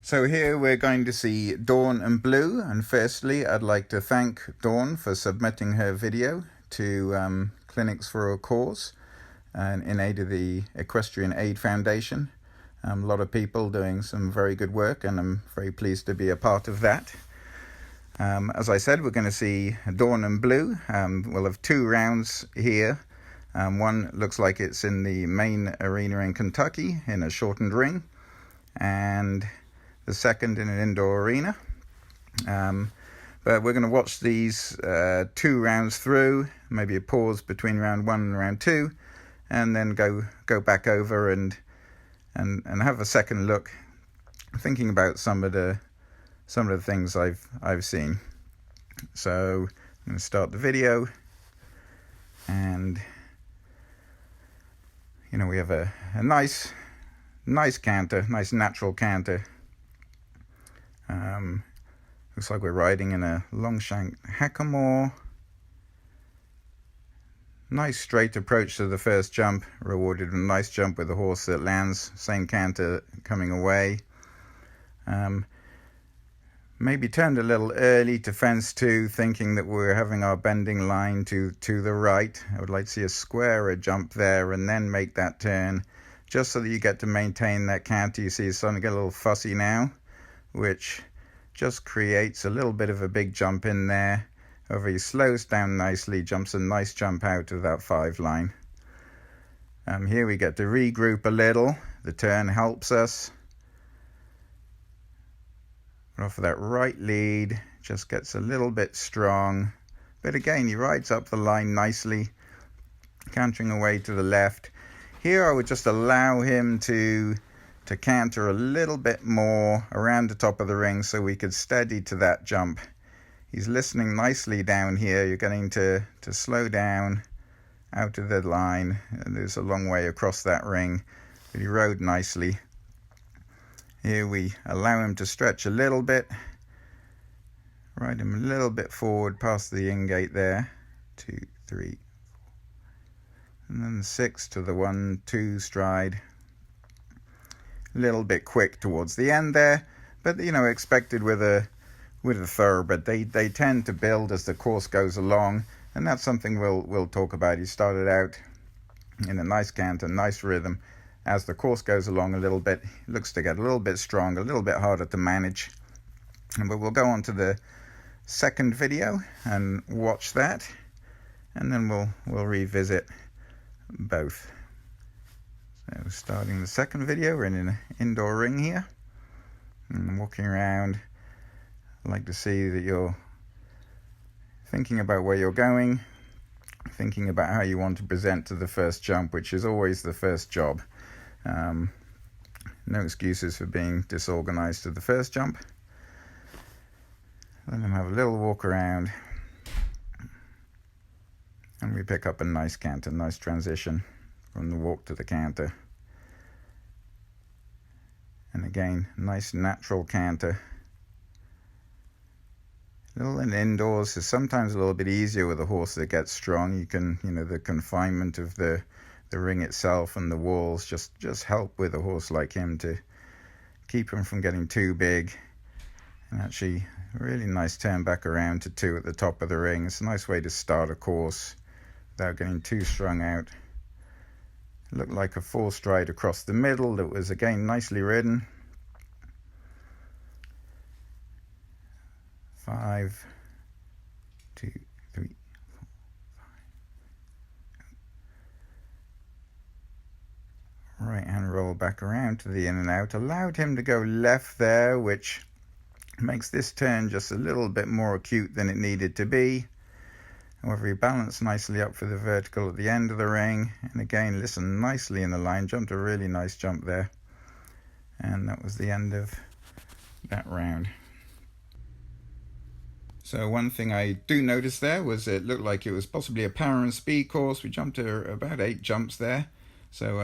So here we're going to see Dawn and Blue, and firstly I'd like to thank Dawn for submitting her video to Clinics for a Cause and in aid of the Equestrian Aid Foundation. A lot of people doing some very good work, and I'm very pleased to be a part of that. As I said, we're going to see Dawn and Blue. We'll have 2 rounds here. One looks like it's in the main arena in Kentucky in a shortened ring, and the second in an indoor arena. But we're going to watch these 2 rounds through, maybe a pause between round 1 and round 2, and then go back over and have a second look, thinking about some of the things I've seen. So I'm going to start the video, and we have a nice canter, nice natural canter. Looks like we're riding in a long shank hackamore. Nice straight approach to the first jump, rewarded with a nice jump with the horse that lands, same canter coming away. Maybe turned a little early to fence 2, thinking that we're having our bending line to the right. I would like to see a squarer jump there and then make that turn, just so that you get to maintain that canter. You see it's starting to get a little fussy now, which just creates a little bit of a big jump in there. However, he slows down nicely, jumps a nice jump out of that 5 line. Here we get to regroup a little. The turn helps us. Off of that right lead, just gets a little bit strong. But again, he rides up the line nicely, cantering away to the left. Here I would just allow him to canter a little bit more around the top of the ring so we could steady to that jump. He's listening nicely down here. You're getting to slow down out of the line, and there's a long way across that ring, but he rode nicely. Here we allow him to stretch a little bit, ride him a little bit forward past the in-gate there, 2, 3, 4, and then 6 to the 1, 2 stride. A little bit quick towards the end there, but expected with a thoroughbred. They tend to build as the course goes along, and that's something we'll talk about. He started out in a nice canter, nice rhythm. As the course goes along a little bit, it looks to get a little bit stronger, a little bit harder to manage. But we'll go on to the second video and watch that, and then we'll revisit both. So starting the second video, we're in an indoor ring here, and walking around. I'd like to see that you're thinking about where you're going, thinking about how you want to present to the first jump, which is always the first job. No excuses for being disorganized to the first jump. Let him have a little walk around, and we pick up a nice canter, nice transition from the walk to the canter. And again, nice natural canter. Little in indoors is sometimes a little bit easier with a horse that gets strong. You can, the confinement of the ring itself and the walls just help with a horse like him to keep him from getting too big. And actually, a really nice turn back around to 2 at the top of the ring. It's a nice way to start a course without getting too strung out. It looked like a 4 stride across the middle that was again nicely ridden. 5, 2, 3, 4, 5. Right hand roll back around to the in and out. Allowed him to go left there, which makes this turn just a little bit more acute than it needed to be. However, he balanced nicely up for the vertical at the end of the ring, and again listened nicely in the line, jumped a really nice jump there, and that was the end of that round. So one thing I do notice there was it looked like it was possibly a power and speed course. We jumped about 8 jumps there, so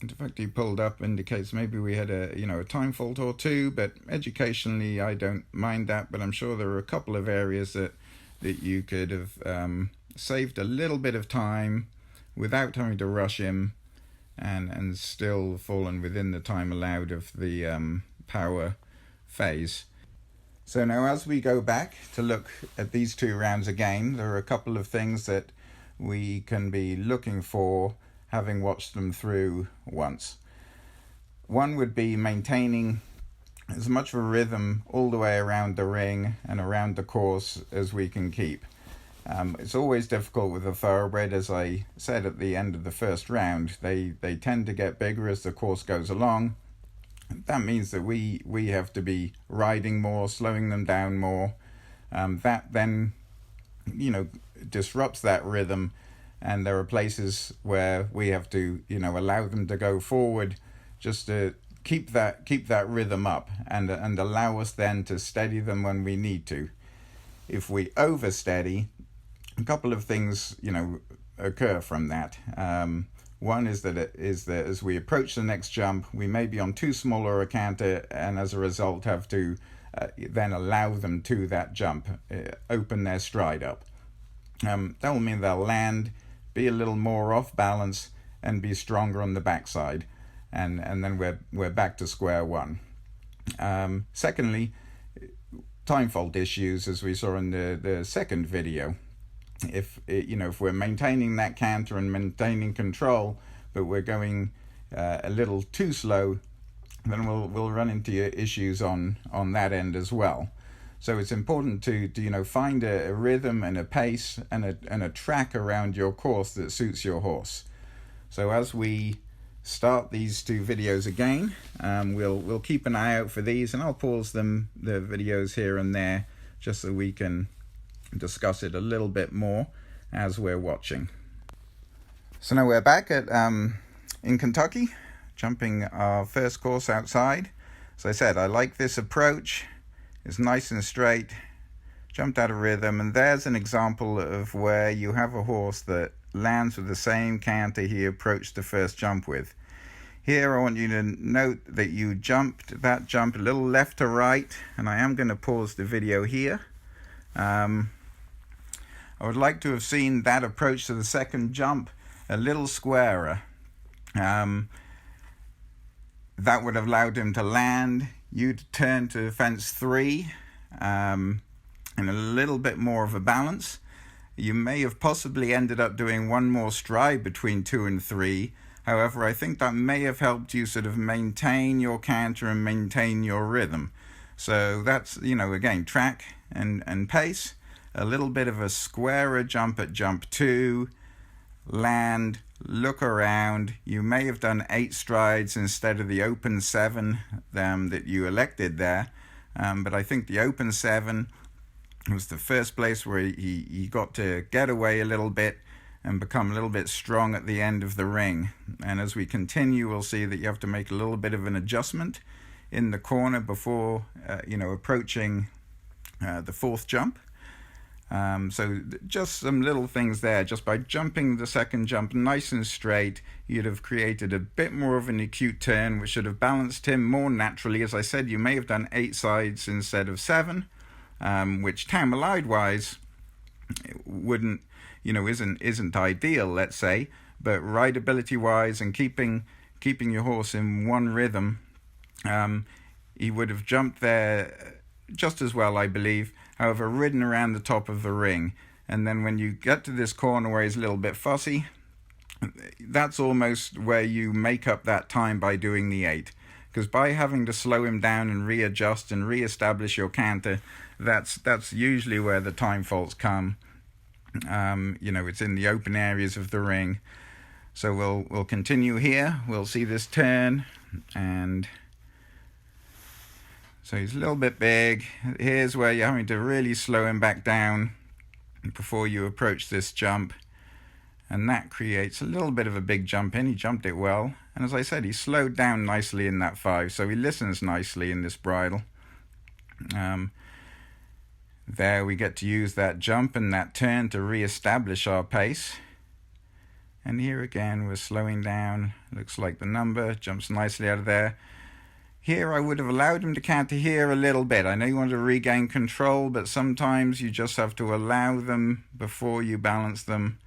the fact he pulled up indicates maybe we had a time fault or 2, but educationally I don't mind that. But I'm sure there are a couple of areas that you could have saved a little bit of time without having to rush him, and still fallen within the time allowed of the power phase. So now as we go back to look at these 2 rounds again, there are a couple of things that we can be looking for having watched them through once. One would be maintaining as much of a rhythm all the way around the ring and around the course as we can keep. It's always difficult with a thoroughbred, as I said at the end of the first round. They tend to get bigger as the course goes along. That means that we have to be riding more, slowing them down more. That then, disrupts that rhythm, and there are places where we have to, allow them to go forward just to keep that rhythm up and allow us then to steady them when we need to. If we oversteady, a couple of things, occur from that. One is that as we approach the next jump, we may be on too small a canter, and as a result have to then allow them to that jump, open their stride up. That will mean they'll land, be a little more off balance, and be stronger on the backside, and then we're back to square one. Secondly, time fault issues, as we saw in the second video. If we're maintaining that canter and maintaining control, but we're going a little too slow, then we'll run into issues on that end as well. So it's important to find a rhythm and a pace and a track around your course that suits your horse. So as we start these 2 videos again, we'll keep an eye out for these, and I'll pause the videos here and there just so we can discuss it a little bit more as we're watching. So now we're back at in Kentucky, jumping our first course outside. As I said, I like this approach. It's nice and straight, jumped out of rhythm, and there's an example of where you have a horse that lands with the same canter he approached the first jump with. Here I want you to note that you jumped that jump a little left to right, and I am going to pause the video here. I would like to have seen that approach to the second jump a little squarer. That would have allowed him to land, you to turn to fence 3, and a little bit more of a balance. You may have possibly ended up doing one more stride between 2 and 3. However, I think that may have helped you sort of maintain your canter and maintain your rhythm. So that's, again, track and pace. A little bit of a squarer jump at jump 2, land, look around. You may have done 8 strides instead of the open 7 that you elected there, but I think the open 7 was the first place where he got to get away a little bit and become a little bit strong at the end of the ring. And as we continue, we'll see that you have to make a little bit of an adjustment in the corner before approaching the 4th jump. So just some little things there. Just by jumping the second jump nice and straight, you'd have created a bit more of an acute turn, which should have balanced him more naturally. As I said, you may have done 8 sides instead of 7, which time-allowed wise wouldn't, isn't ideal, let's say, but rideability wise and keeping your horse in one rhythm, he would have jumped there just as well, I believe. However, ridden around the top of the ring, and then when you get to this corner where he's a little bit fussy, that's almost where you make up that time by doing the 8, because by having to slow him down and readjust and re-establish your canter, that's usually where the time faults come. It's in the open areas of the ring. So we'll continue here. We'll see this turn, and so he's a little bit big. Here's where you're having to really slow him back down before you approach this jump. And that creates a little bit of a big jump in. He jumped it well. And as I said, he slowed down nicely in that 5. So he listens nicely in this bridle. There we get to use that jump and that turn to re-establish our pace. And here again, we're slowing down. Looks like the number jumps nicely out of there. Here I would have allowed him to canter here a little bit. I know you want to regain control, but sometimes you just have to allow them before you balance them.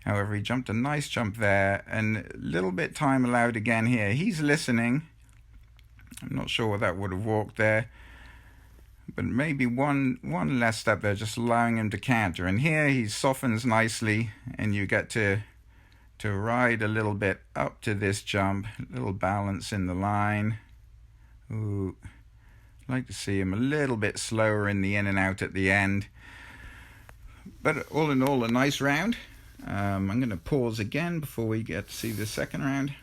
However, he jumped a nice jump there, and a little bit time allowed again here. He's listening. I'm not sure what that would have walked there, but maybe one less step there, just allowing him to canter. And here he softens nicely, and you get to ride a little bit up to this jump, a little balance in the line. Ooh, I'd like to see him a little bit slower in the in and out at the end. But all in all, a nice round. I'm going to pause again before we get to see the second round.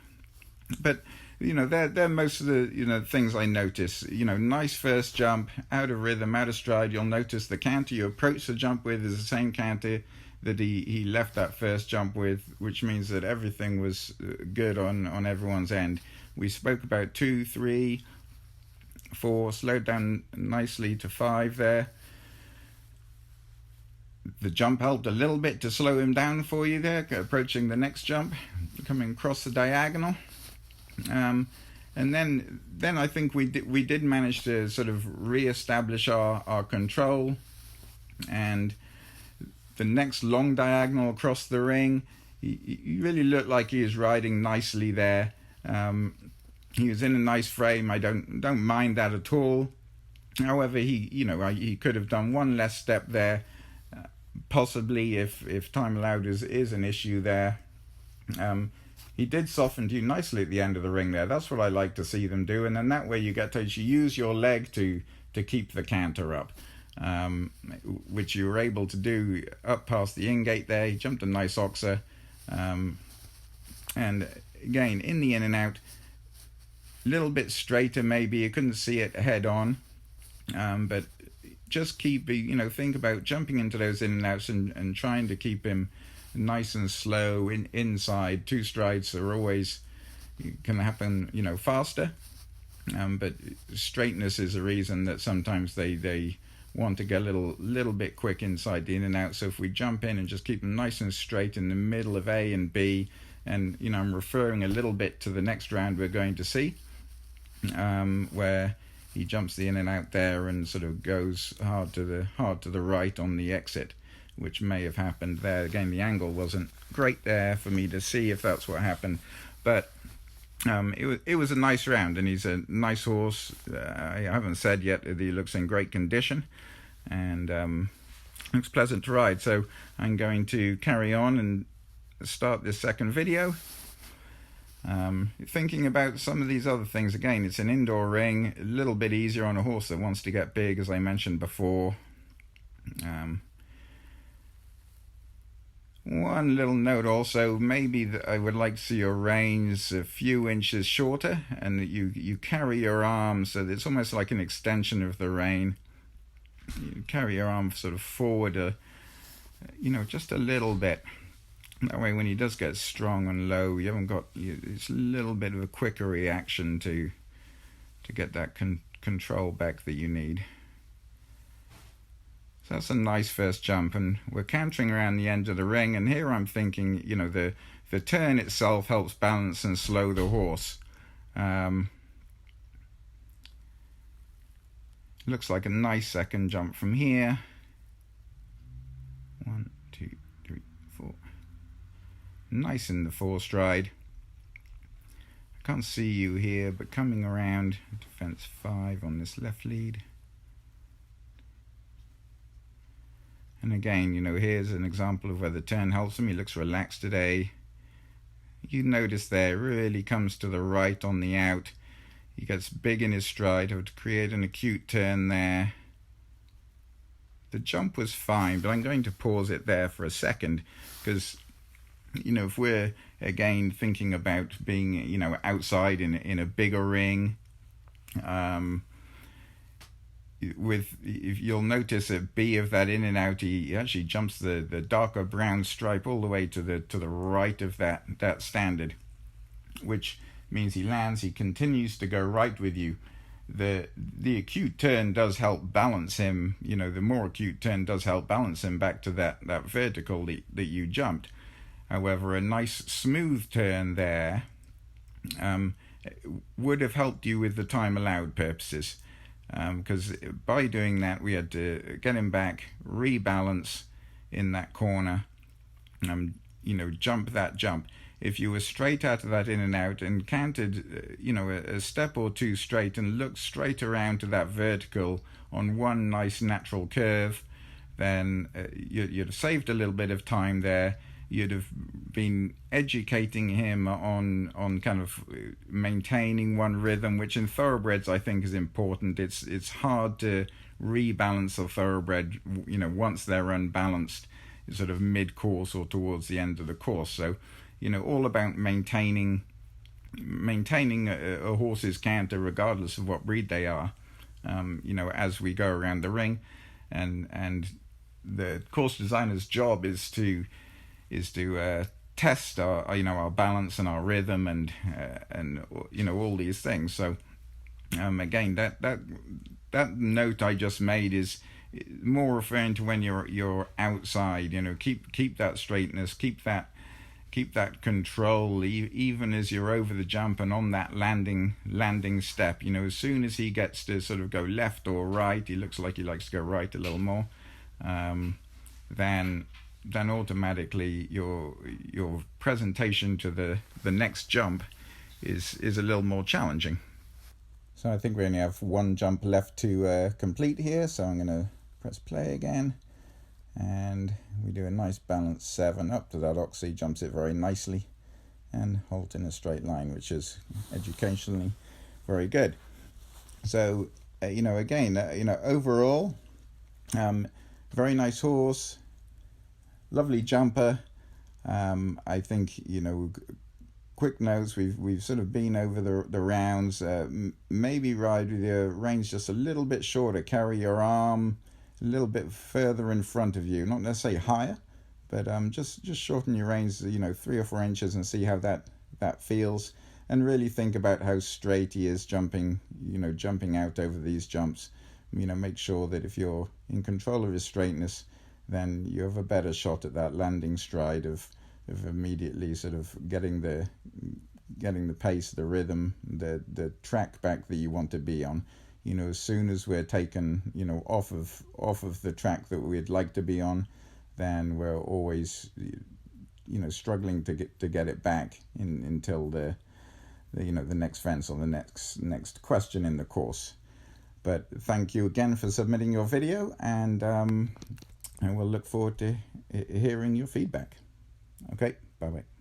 But, you know, they're most of the, you know, things I notice. You know, nice first jump, out of rhythm, out of stride. You'll notice the canter you approach the jump with is the same canter that he left that first jump with, which means that everything was good on everyone's end. We spoke about 2, 3, 4, slowed down nicely to 5 there. The jump helped a little bit to slow him down for you there, approaching the next jump, coming across the diagonal. And then I think we did manage to sort of re-establish our control. And the next long diagonal across the ring, he really looked like he was riding nicely there. He was in a nice frame. I don't mind that at all. However, he could have done one less step there. Possibly if time allowed is an issue there. He did soften you nicely at the end of the ring there. That's what I like to see them do, and then that way you get to use your leg to keep the canter up, which you were able to do up past the in-gate there. He jumped a nice oxer, and again in the in and out, a little bit straighter maybe. You couldn't see it head on, but just keep, think about jumping into those in and outs and trying to keep him nice and slow inside. 2 strides are always can happen, faster. But straightness is a reason that sometimes they want to get a little bit quick inside the in and out. So if we jump in and just keep them nice and straight in the middle of A and B, and I'm referring a little bit to the next round we're going to see, where he jumps the in and out there and sort of goes hard to the right on the exit, which may have happened there. Again, the angle wasn't great there for me to see if that's what happened, but it was a nice round, and he's a nice horse. I haven't said yet that he looks in great condition, and looks pleasant to ride. So I'm going to carry on and start this second video. Thinking about some of these other things. Again, it's an indoor ring, a little bit easier on a horse that wants to get big, as I mentioned before. One little note also, maybe that I would like to see your reins a few inches shorter, and that you carry your arm so that it's almost like an extension of the rein. You carry your arm sort of forward, just a little bit. That way, when he does get strong and low, you haven't got. It's a little bit of a quicker reaction to get that control back that you need. So that's a nice first jump, and we're cantering around the end of the ring. And here I'm thinking, the turn itself helps balance and slow the horse. Looks like a nice second jump from here. 1, 2, 3, 4. Nice in the 4 stride. I can't see you here, but coming around to fence 5 on this left lead. And again, here's an example of where the turn helps him. He looks relaxed today. You notice there, really comes to the right on the out. He gets big in his stride to create an acute turn there. The jump was fine, but I'm going to pause it there for a second, because if we're again thinking about being outside in a bigger ring, if you'll notice at B of that in and out, he actually jumps the darker brown stripe all the way to the right of that standard, which means he lands, he continues to go right with you. The acute turn does help balance him. The more acute turn does help balance him back to that vertical that you jumped. However, a nice smooth turn there would have helped you with the time allowed purposes, because by doing that we had to get him back, rebalance in that corner, jump that jump. if you were straight out of that in and out and canted, a step or two straight and looked straight around to that vertical on one nice natural curve, then you'd have saved a little bit of time there. You'd have been educating him on kind of maintaining one rhythm, which in thoroughbreds I think is important. It's hard to rebalance a thoroughbred, once they're unbalanced, sort of mid-course or towards the end of the course. So, all about maintaining a horse's canter regardless of what breed they are, as we go around the ring, and the course designer's job is to test our balance and our rhythm and all these things. So again, that note I just made is more referring to when you're outside. Keep that straightness, keep that control, even as you're over the jump and on that landing step. As soon as he gets to sort of go left or right, he looks like he likes to go right a little more, then automatically your presentation to the next jump is a little more challenging. So I think we only have one jump left to complete here, so I'm going to press play again, and we do a nice balance 7 up to that oxy, jumps it very nicely, and halt in a straight line, which is educationally very good. So again, overall, very nice horse, lovely jumper. I think, quick notes, we've sort of been over the rounds. Maybe ride with your reins just a little bit shorter, carry your arm a little bit further in front of you, not necessarily higher, but just shorten your reins 3 or 4 inches and see how that feels, and really think about how straight he is jumping out over these jumps. Make sure that if you're in control of his straightness, then you have a better shot at that landing stride of immediately sort of getting the pace, the rhythm, the track back that you want to be on. As soon as we're taken off of the track that we'd like to be on, then we're always struggling to get it back until the next fence or the next question in the course. But thank you again for submitting your video, and we'll look forward to hearing your feedback. Okay, bye-bye.